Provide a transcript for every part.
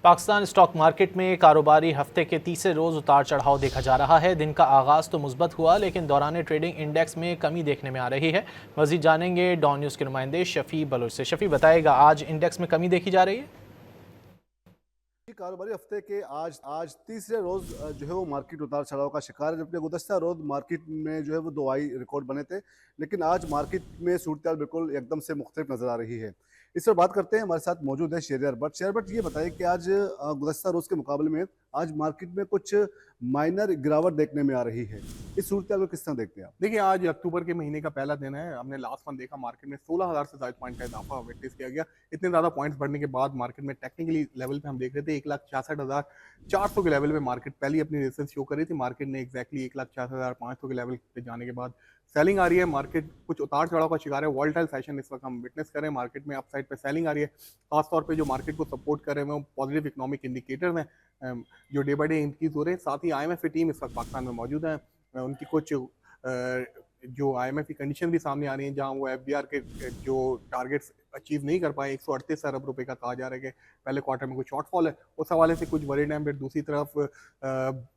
Pakistan stock market में कारोबारी हफ्ते के तीसरे रोज उतार चढ़ाव देखा जा रहा है। दिन का आगाज तो मुस्बत हुआ, लेकिन दौरान ट्रेडिंग इंडेक्स में कमी देखने में आ रही है। मजीद जानेंगे डॉन न्यूज़ के नुमाइंदे शफी बलोच से। शफी, बताएगा आज इंडेक्स में कमी देखी जा रही है? कारोबारी हफ्ते के आज आज तीसरे रोज जो है वो मार्केट उतार चढ़ाव का शिकार है। जबकि गुज़श्ता रोज मार्केट में जो है वो दो आई रिकॉर्ड बने थे, लेकिन आज मार्केट में सूरत बिल्कुल एकदम से मुख्तलिफ नजर आ रही है। इस पर बात करते हैं, हमारे साथ मौजूद है शेरियर भट्ट। शेरियर भट्ट, ये बताइए कि आज गुज़श्ता रोज के मुकाबले में आज मार्केट में कुछ माइनर गिरावट देखने में आ रही है। इस सूरत को किस तरह देखते हैं आप? देखिए, आज अक्टूबर के महीने का पहला दिन है। हमने लास्ट मंथ देखा मार्केट में 16,000 से ज़्यादा पॉइंट का इजाफा विटनेस किया गया। इतने ज़्यादा पॉइंट्स बढ़ने के बाद मार्केट में टेक्निकली लेवल पे हम देख रहे थे 1,66,400 के लेवल पे मार्केट पहली अपनी रेजिस्टेंस शो कर रही थी। मार्केट ने एक्जैक्टली 1,66,500 के लेवल पे जाने के बाद सेलिंग आ रही है। मार्केट कुछ उतार चढ़ाव का शिकार है। वॉलेटाइल फैशन इस वक्त हम विटनेस करें। मार्केट में अपसाइड पे सेलिंग आ रही है। खासतौर पे जो मार्केट को सपोर्ट कर रहे हैं वो पॉजिटिव इकोनॉमिक इंडिकेटर्स हैं जो डे बाई डे इंक्रीज हो रहे हैं। साथ ही IMF की टीम इस वक्त पाकिस्तान में मौजूद है। उनकी कुछ जो IMF की कंडीशन भी सामने आ रही है, जहां वो FBR के जो टारगेट्स अचीव नहीं कर पाए। 138 अरब रुपए का कहा जा रहा है कि पहले क्वार्टर में कुछ शॉर्टफॉल है, उस हवाले से कुछ वरीड हैं। फिर दूसरी तरफ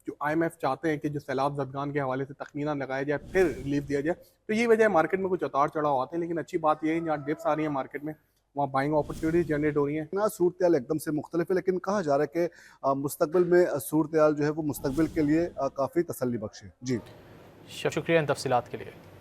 जो IMF चाहते हैं कि जो सैलाब ज़दगान के हवाले से तखमीना लगाया जाए, फिर रिलीफ दिया जाए। तो ये वजह है मार्केट में कुछ उतार चढ़ाव आते हैं। लेकिन अच्छी बात यह है जहाँ डिप्स आ रही है मार्केट में, वहाँ बाइंग अपॉर्चुनिटीज जनरेट हो रही हैं। ना सूरत एकदम से मुख्तलिफ है, लेकिन कहा जा रहा है कि मुस्तकबिल में सूरत जो है वो मुस्तकबिल के लिए काफ़ी तसल्ली बख्श है। जी शुक्रिया इन तफसीलात के लिए।